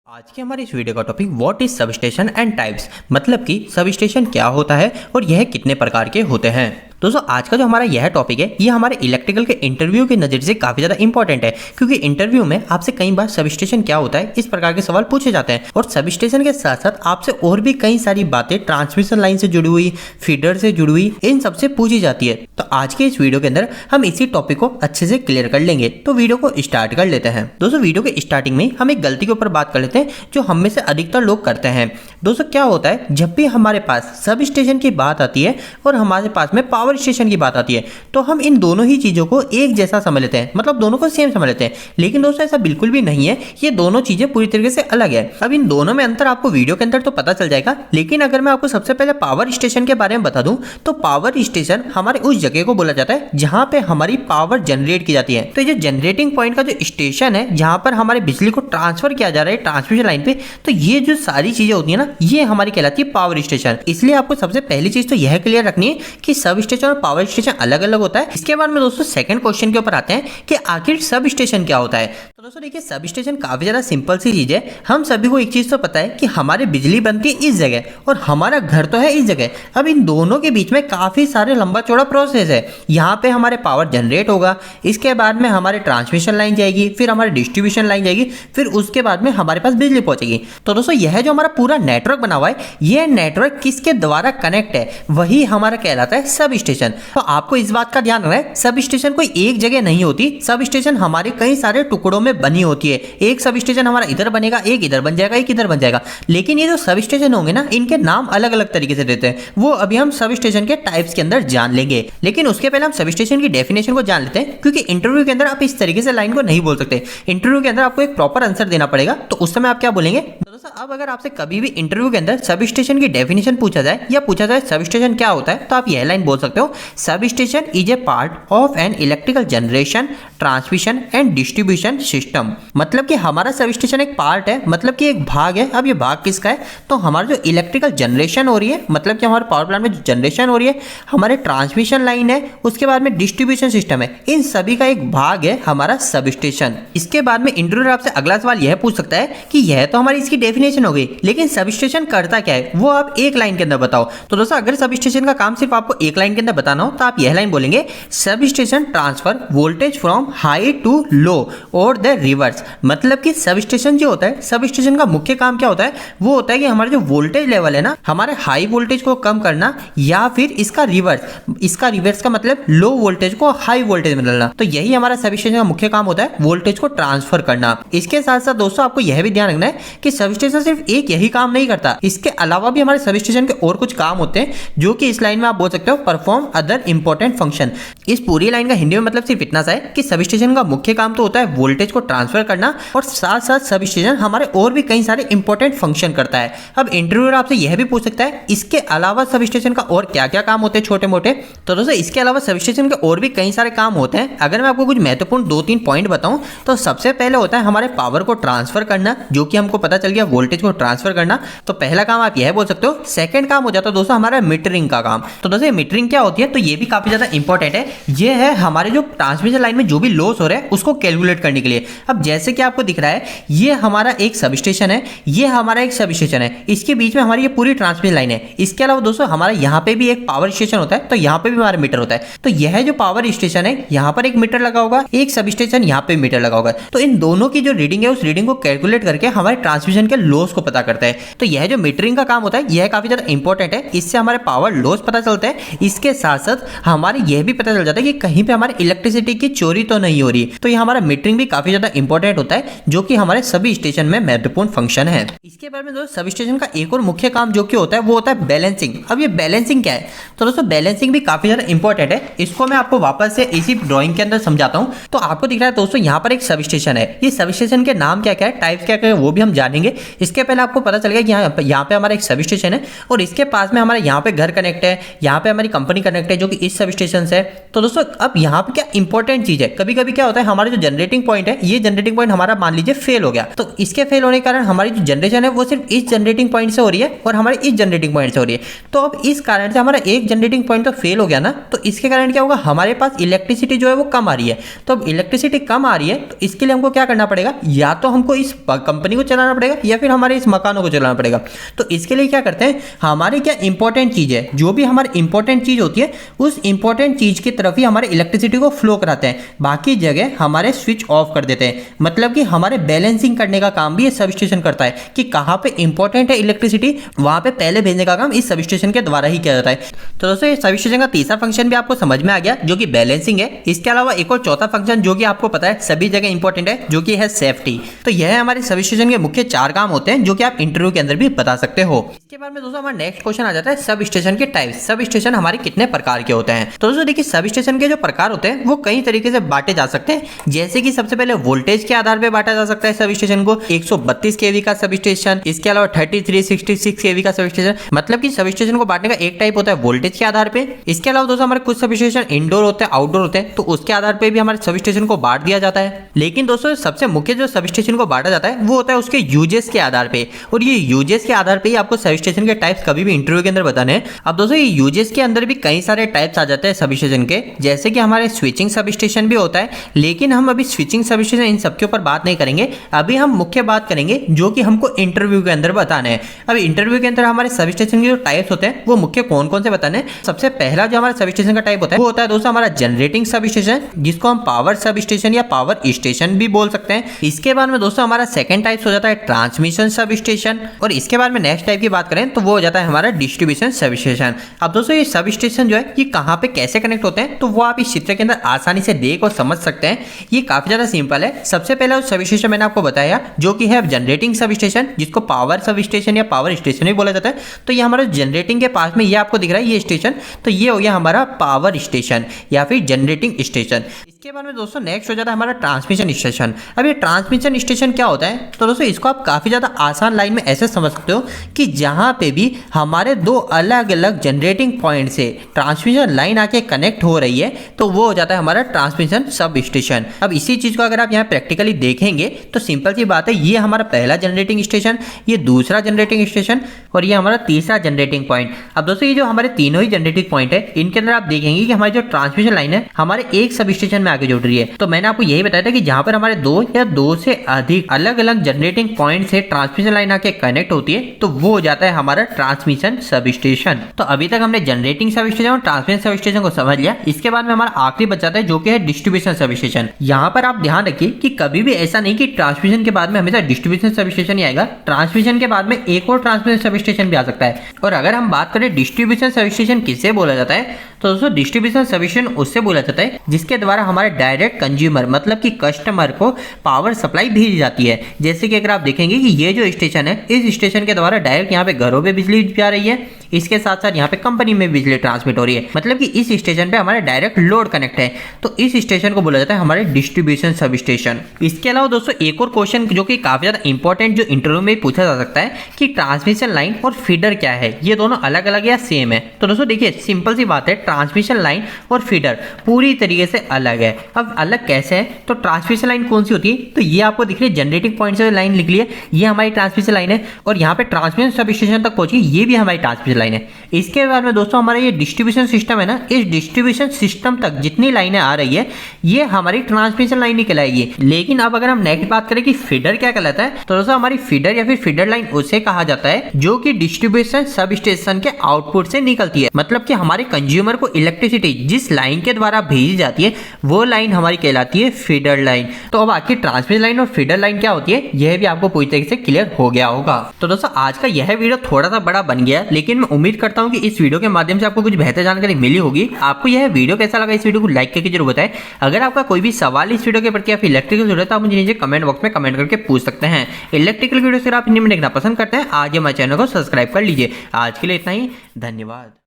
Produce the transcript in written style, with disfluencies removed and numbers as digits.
आज के हमारे इस वीडियो का topic what is substation and types, मतलब कि सबस्टेशन क्या होता है और यह कितने प्रकार के होते हैं। दोस्तों आज का जो हमारा यह टॉपिक है ये हमारे इलेक्ट्रिकल के इंटरव्यू के नज़र से काफ़ी ज़्यादा इंपॉर्टेंट है, क्योंकि इंटरव्यू में आपसे कई बार सबस्टेशन क्या होता है इस प्रकार के सवाल पूछे जाते हैं। और सबस्टेशन के साथ साथ आपसे और भी कई सारी बातें ट्रांसमिशन लाइन से जुड़ी हुई, फीडर से जुड़ी हुई, इन सबसे पूछी जाती है। तो आज के इस वीडियो के अंदर हम इसी टॉपिक को अच्छे से क्लियर कर लेंगे। तो वीडियो को स्टार्ट कर लेते हैं। दोस्तों वीडियो के स्टार्टिंग में हम एक गलती के ऊपर बात कर लेते हैं जो हम में से अधिकतर लोग करते हैं। दोस्तों क्या होता है, जब भी हमारे पास सब स्टेशन की बात आती है और हमारे पास में पावर स्टेशन की बात आती है तो हम इन दोनों ही चीजों को एक जैसा समझ लेते हैं, मतलब दोनों को सेम समझ लेते हैं। लेकिन दोस्तों ऐसा बिल्कुल भी नहीं है, ये दोनों चीजें पूरी तरीके से अलग है। अब इन दोनों में अंतर आपको वीडियो के अंदर तो पता चल जाएगा, लेकिन अगर मैं आपको सबसे पहले पावर स्टेशन के बारे में बता दूं तो पावर स्टेशन हमारे उस जगह को बोला जाता है जहां पे हमारी पावर जनरेट की जाती है। तो ये जनरेटिंग पॉइंट का जो स्टेशन है जहां पर हमारे बिजली को ट्रांसफर किया जा रहा है ट्रांसमिशन लाइन पे, तो ये जो सारी चीजें होती है ना, ये हमारी कहलाती है पावर स्टेशन। इसलिए आपको सबसे पहली चीज तो यह क्लियर रखनी है कि सब स्टेशन और पावर स्टेशन अलग अलग होता है। इसके बाद में दोस्तों सेकंड क्वेश्चन के ऊपर आते हैं कि आखिर सब स्टेशन क्या होता है। तो दोस्तों देखिए, सब स्टेशन काफी ज्यादा सिंपल सी चीज है। हम सभी को एक चीज तो पता है कि हमारी बिजली बनती है इस जगह और हमारा घर तो है इस जगह। अब इन दोनों के बीच में काफी सारे लंबा चौड़ा प्रोसेस है। यहाँ पे हमारे पावर जनरेट होगा, इसके बाद में हमारे ट्रांसमिशन लाइन जाएगी, फिर हमारी डिस्ट्रीब्यूशन लाइन जाएगी, फिर उसके बाद में हमारे पास बिजली पहुंचेगी। तो दोस्तों यह जो हमारा पूरा नेटवर्क बना हुआ है, यह नेटवर्क किसके द्वारा कनेक्ट है, वही हमारा कहलाता है सब स्टेशन। तो आपको इस बात का ध्यान रखना है, सब स्टेशन कोई एक जगह नहीं होती। सब स्टेशन हमारे कई सारे टुकड़ों में बनी होती है। एक सब स्टेशन हमारा इधर बनेगा, एक इधर बन जाएगा, एक इधर बन जाएगा। लेकिन ये जो सब स्टेशन होंगे ना, इनके नाम अलग अलग तरीके से देते हैं। वो अभी हम सब स्टेशन के टाइप्स के अंदर जान लेंगे। लेकिन उसके पहले हम सब स्टेशन की डेफिनेशन को जान लेते हैं, क्योंकि इंटरव्यू के अंदर आप इस तरीके से लाइन को नहीं बोल सकते। इंटरव्यू के अंदर आपको एक प्रॉपर आंसर देना पड़ेगा। तो उस समय आप क्या बोलेंगे। तो दोस्तों अब अगर आपसे कभी भी इंटरव्यू के अंदर सब स्टेशन की डेफिनेशन पूछा जाए या पूछा जाए सब स्टेशन क्या होता है, तो आप यह लाइन बोल सकते हो, sub station is a part of an electrical generation, transmission and distribution system. मतलब कि हमारा सब स्टेशन एक पार्ट है, मतलब कि एक भाग है। अब ये भाग किसका है, तो हमारा जो इलेक्ट्रिकल जनरेशन हो रही है, मतलब कि हमारे पावर प्लांट में जो जनरेशन हो रही है, हमारे ट्रांसमिशन लाइन है, उसके बाद में डिस्ट्रीब्यूशन सिस्टम है, इन सभी का एक भाग है हमारा सब स्टेशन। इसके बाद में इंटरव्यूअर आपसे अगला सवाल यह पूछ सकता है कि यह तो हमारी इसकी डेफिनेशन हो गई, लेकिन सब स्टेशन करता क्या है, वो आप एक लाइन के अंदर बताओ। तो दोस्तों अगर सब स्टेशन का काम सिर्फ आपको एक लाइन के अंदर बताना हो तो आप यह लाइन बोलेंगे, substation transfer voltage from high to low और द रिवर्स। मतलब कि सब स्टेशन जो होता है, सब स्टेशन का मुख्य काम क्या होता है, वो होता है कि हमारा जो वोल्टेज लेवल है ना, हमारे हाई वोल्टेज को कम करना या फिर इसका रिवर्स। इसका रिवर्स का मतलब लो वोल्टेज को हाई वोल्टेज में बदलना। तो यही हमारा सब स्टेशन का मुख्य काम होता है, वोल्टेज को ट्रांसफर करना। इसके साथ साथ दोस्तों आपको यह भी ध्यान रखना है कि सब स्टेशन सिर्फ एक यही काम नहीं करता, इसके अलावा भी हमारे सब स्टेशन के और कुछ काम होते हैं जो कि इस लाइन में आप बोल सकते हो परफॉर्म अदर इंपॉर्टेंट फंक्शन। इस पूरी लाइन का हिंदी में मतलब सिर्फ इतना सा है कि सब स्टेशन का मुख्य काम तो होता है वोल्टेज को ट्रांसफर करना, और साथ साथ सब स्टेशन हमारे और भी कई सारे इंपॉर्टेंट फंक्शन करता है। अब इंटरव्यूअर आपसे यह भी पूछ सकता है इसके अलावा सब स्टेशन का और क्या क्या काम होते हैं छोटे मोटे। तो दोस्तों इसके अलावा सब स्टेशन के और भी कई सारे काम होते हैं। अगर मैं आपको कुछ महत्वपूर्ण 2-3 पॉइंट बताऊं तो सबसे पहले होता है हमारे पावर को ट्रांसफर करना, जो कि हमको पता चल गया वोल्टेज को ट्रांसफर करना। तो पहला काम आप यह बोल सकते हो। सेकंड काम हो जाता है दोस्तों हमारा मीटरिंग का काम। तो दोस्तों मीटरिंग क्या होती है, तो ये भी काफी ज्यादा इंपॉर्टेंट है। ये है हमारे जो ट्रांसमिशन लाइन में जो भी लॉस हो रहा है उसको कैलकुलेट करने के लिए। अब जैसे कि आपको दिख रहा है, ये हमारा एक सब स्टेशन है, ये हमारा एक सब स्टेशन है, इसके बीच में हमारी ये पूरी ट्रांसमिशन लाइन है। इसके अलावा दोस्तों हमारा यहाँ पे भी एक पावर स्टेशन होता है, तो यहाँ पे भी हमारा मीटर होता है। तो यह जो पावर स्टेशन है, यहाँ पर एक मीटर लगा होगा, एक सब स्टेशन यहाँ पे मीटर लगा होगा। तो इन दोनों की जो रीडिंग है, उस रीडिंग को कैलकुलेट करके हमारे ट्रांसमिशन के लॉस को पता करता है। तो यह जो मीटरिंग का काम होता है, यह काफी ज्यादा इंपॉर्टेंट है। इससे हमारे पावर लॉस पता चलता है। इसके साथ साथ हमारे यह भी पता चल जाता है कि कहीं पे हमारे इलेक्ट्रिसिटी की चोरी तो नहीं हो रही। तो यह हमारा मीटरिंग भी काफी ज्यादा इंपॉर्टेंट होता है, जो कि हमारे सभी स्टेशन में महत्वपूर्ण फंक्शन है। इसके बारे में दोस्तों सब स्टेशन का एक और मुख्य काम जो कि होता है वो होता है बैलेंसिंग। अब ये बैलेंसिंग क्या है, तो दोस्तों बैलेंसिंग भी काफी ज्यादा इंपॉर्टेंट है। इसको मैं आपको वापस से इसी ड्राइंग के अंदर समझाता हूँ। तो आपको दिख रहा है दोस्तों यहाँ पर एक सब स्टेशन है। ये सब स्टेशन के नाम क्या क्या है, टाइप्स क्या क्या है, वो भी हम जानेंगे। इसके पहले आपको पता चलेगा कि यहाँ पे हमारा एक सब स्टेशन है और इसके पास में हमारे यहाँ पे घर कनेक्ट है, यहाँ पे हमारी कंपनी कनेक्ट है जो कि इस सब स्टेशन से। तो दोस्तों अब यहाँ पे क्या इंपॉर्टेंट चीज है, कभी कभी क्या होता है हमारे जो जनरेटिंग पॉइंट है, ये जनरेटिंग पॉइंट हमारा मान लीजिए फेल हो गया, तो इसके फेल होने के कारण हमारी जो जनरेशन है वो सिर्फ इस जनरेटिंग पॉइंट से हो रही है और हमारे इस जनरेटिंग पॉइंट से हो रही है। तो अब इस कारण से हमारा एक जनरेटिंग पॉइंट तो फेल हो गया ना, तो इसके कारण क्या होगा, हमारे पास इलेक्ट्रिसिटी जो है वो कम आ रही है। तो अब इलेक्ट्रिसिटी कम आ रही है तो इसके लिए हमको क्या करना पड़ेगा, या तो हमको इस कंपनी को चलाना पड़ेगा या फिर हमारे इस मकानों को चलाना पड़ेगा। तो इसके लिए क्या करते हैं, हमारे क्या इंपॉर्टेंट चीज़ है, जो भी हमारी इंपॉर्टेंट चीज़ होती है उस इंपॉर्टेंट चीज़ की तरफ ही हमारे इलेक्ट्रिसिटी को फ्लो कराते हैं, बाकी जगह हमारे स्विच ऑफ कर देते हैं। मतलब कि हमारे बैलेंसिंग करने का काम भी ये सब स्टेशन करता है कि कहाँ पे इंपॉर्टेंट है इलेक्ट्रिसिटी, वहाँ पे पहले भेजने का काम इस सब स्टेशन के द्वारा ही किया जाता है। तो दोस्तों ये सब स्टेशन का तीसरा फंक्शन भी आपको समझ में आ गया, जो कि बैलेंसिंग है। इसके अलावा एक और चौथा फंक्शन जो कि आपको पता है सभी जगह इंपॉर्टेंट है, जो कि है सेफ्टी। तो यह हमारे सब स्टेशन के मुख्य 4 काम होते हैं, जो कि आप इंटरव्यू के अंदर भी बता सकते हो। इसके बाद में दोस्तों हमारा नेक्स्ट क्वेश्चन आ जाता है सब स्टेशन के टाइप्स। सब स्टेशन हमारे कितने प्रकार के होते हैं। तो दोस्तों देखिए सब स्टेशन के जो प्रकार होते हैं वो कई तरीके से बांटे जा सकते हैं। जैसे कि सबसे पहले वोल्टेज के आधार पर बांटा जा सकता है सब स्टेशन को, 132 केवी का सब स्टेशन, इसके अलावा 3366 केवी का सब स्टेशन। मतलब कि सब स्टेशन को बांटने का एक टाइप होता है वोल्टेज के आधार पे। इसके अलावा दोस्तों हमारे कुछ सब स्टेशन इंडोर होते हैं, आउटडोर होते हैं, तो उसके आधार पे भी हमारे सब स्टेशन को बांट दिया जाता है। लेकिन दोस्तों सबसे मुख्य जो सब स्टेशन को बांटा जाता है वो होता है उसके यूजेस के आधार पे, और ये यूजेस के आधार पे ही आपको सब स्टेशन के टाइप्स कभी भी इंटरव्यू के अंदर बताने हैं। अब दोस्तों ये यूजेस के अंदर भी कई सारे टाइप्स आ जाते हैं सब स्टेशन के, जैसे कि हमारे स्विचिंग सब स्टेशन भी होता है। लेकिन हम अभी स्विचिंग सब स्टेशन इन सब के ऊपर बात नहीं करेंगे, अभी हम मुख्य बात करेंगे जो कि हमको इंटरव्यू के अंदर बताना है। अभी इंटरव्यू के अंदर हमारे सब स्टेशन के जो टाइप्स होते हैं वो मुख्य कौन कौन से बताने हैं। सबसे पहला जो हमारा सब स्टेशन का टाइप होता है वो होता है दोस्तों हमारा जनरेटिंग सब स्टेशन, जिसको हम पावर सब स्टेशन या पावर स्टेशन भी बोल सकते हैं। इसके बाद में दोस्तों हमारा सेकंड टाइप हो जाता है ट्रांसमिशन सब स्टेशन, और इसके बाद में नेक्स्ट टाइप की बात करें तो वो हो जाता है हमारा डिस्ट्रीब्यूशन सब स्टेशन। अब दोस्तों ये सब स्टेशन जो है ये कहाँ पे कैसे कनेक्ट होते हैं, तो वो आप इस चित्र के अंदर आसानी से देख और समझ सकते हैं। ये काफी ज्यादा सिंपल है। सबसे पहला सब स्टेशन मैंने आपको बताया जो कि है जनरेटिंग सब स्टेशन, जिसको पावर सब स्टेशन या पावर स्टेशन भी बोला जाता है। तो ये हमारा जनरेटिंग के पास में ये आपको दिख रहा है ये स्टेशन, तो ये हो गया हमारा पावर स्टेशन या फिर जनरेटिंग स्टेशन। इसके बाद में दोस्तों नेक्स्ट हो जाता है हमारा ट्रांसमिशन स्टेशन। अब ये ट्रांसमिशन स्टेशन क्या होता है, तो दोस्तों इसको आप काफी ज्यादा आसान लाइन में ऐसे समझ सकते हो कि जहां पे भी हमारे दो अलग अलग जनरेटिंग पॉइंट से ट्रांसमिशन लाइन आके कनेक्ट हो रही है तो वो हो जाता है हमारा ट्रांसमिशन सब स्टेशन। अब इसी चीज को अगर आप यहाँ प्रैक्टिकली देखेंगे तो सिंपल सी बात है, ये हमारा पहला जनरेटिंग स्टेशन, ये दूसरा जनरेटिंग स्टेशन और ये हमारा तीसरा जनरेटिंग पॉइंट। अब दोस्तों ये जो हमारे तीनों ही जनरेटिंग पॉइंट है इनके अंदर आप देखेंगे कि हमारी जो ट्रांसमिशन लाइन है हमारे एक सब स्टेशन में आगे जुड़ रही है। तो मैंने आपको यही बताया था कि जहां पर हमारे दो या दो से अधिक अलग अलग जनरेटिंग पॉइंट से ट्रांसमिशन लाइन आके कनेक्ट होती है तो वो हो जाता है हमारा ट्रांसमिशन सब स्टेशन। तो अभी तक हमने जनरेटिंग सब स्टेशन और ट्रांसमिशन सब स्टेशन को समझ लिया। इसके बाद में हमारा आखिरी बच जाता है जो कि है डिस्ट्रीब्यूशन सब स्टेशन। यहाँ पर आप ध्यान रखिए कि कभी भी ऐसा नहीं कि ट्रांसमिशन के बाद में हमेशा डिस्ट्रीब्यूशन सब स्टेशन ही आएगा, ट्रांसमिशन के बाद में एक और ट्रांसमिशन सब स्टेशन भी आ सकता है। और अगर हम बात करें डिस्ट्रीब्यूशन सब स्टेशन किससे बोला जाता है, तो दोस्तों डिस्ट्रीब्यूशन सब स्टेशन उससे बोला जाता है जिसके द्वारा हमारे डायरेक्ट कंज्यूमर मतलब कि कस्टमर को पावर सप्लाई भेजी जाती है। जैसे कि अगर आप देखेंगे कि ये जो स्टेशन है इस स्टेशन के द्वारा डायरेक्ट यहाँ पे घरों पे बिजली जा रही है, इसके साथ साथ यहाँ पे कंपनी में बिजली ट्रांसमिट हो रही है। मतलब कि इस स्टेशन पे हमारे डायरेक्ट लोड कनेक्ट है, तो इस स्टेशन को बोला जाता है हमारे डिस्ट्रीब्यूशन सब स्टेशन। इसके अलावा दोस्तों एक और क्वेश्चन जो कि काफी ज्यादा इंपॉर्टेंट जो इंटरव्यू में पूछा जा सकता है कि ट्रांसमिशन लाइन और फीडर क्या है, ये दोनों अलग अलग या सेम है। तो दोस्तों देखिए सिंपल सी बात है, ट्रांसमिशन लाइन और फीडर पूरी तरीके से अलग है। अब अलग कैसे है, तो ट्रांसमिशन लाइन कौन सी होती है, तो ये आपको दिख रही है जनरेटिंग पॉइंट से लाइन लिख ली है, ये हमारी ट्रांसमिशन लाइन है, और यहाँ पे ट्रांसमिशन सब स्टेशन तक पहुंची ये भी हमारी ट्रांसमिशन लाइन है। इसके बाद में दोस्तों हमारा ये डिस्ट्रीब्यूशन सिस्टम है ना, इस डिस्ट्रीब्यूशन सिस्टम तक जितनी लाइनें आ रही है ये हमारी ट्रांसमिशन लाइन ही कहलाएगी। लेकिन अब अगर हम नेक्स्ट बात करें कि फीडर क्या कहलाता है, तो दोस्तों हमारी फीडर या फिर फीडर लाइन उसे कहा जाता है जो कि डिस्ट्रीब्यूशन सब स्टेशन के आउटपुट से निकलती है। मतलब कि हमारे कंज्यूमर को इलेक्ट्रिसिटी जिस लाइन के द्वारा भेजी जाती है वो लाइन हमारी कहलाती है फीडर लाइन। तो अब आखिर ट्रांसमिशन लाइन और फीडर लाइन क्या होती है यह भी आपको पूरी तरीके से क्लियर हो गया होगा। तो दोस्तों आज का यह वीडियो थोड़ा सा बड़ा बन गया, लेकिन मैं उम्मीद करता हूं कि इस वीडियो के माध्यम से आपको कुछ बेहतर जानकारी मिली होगी। आपको यह वीडियो कैसा लगा, इस वीडियो को लाइक करके जरूर बताएं। अगर आपका कोई भी सवाल इस वीडियो के प्रति या फिर इलेक्ट्रिकल से जुड़ा है तो आप मुझे नीचे कमेंट बॉक्स में कमेंट करके पूछ सकते हैं। इलेक्ट्रिकल वीडियो से आप हिंदी में देखना पसंद करते हैं आज हमारे चैनल को सब्सक्राइब कर लीजिए। आज के लिए इतना ही, धन्यवाद।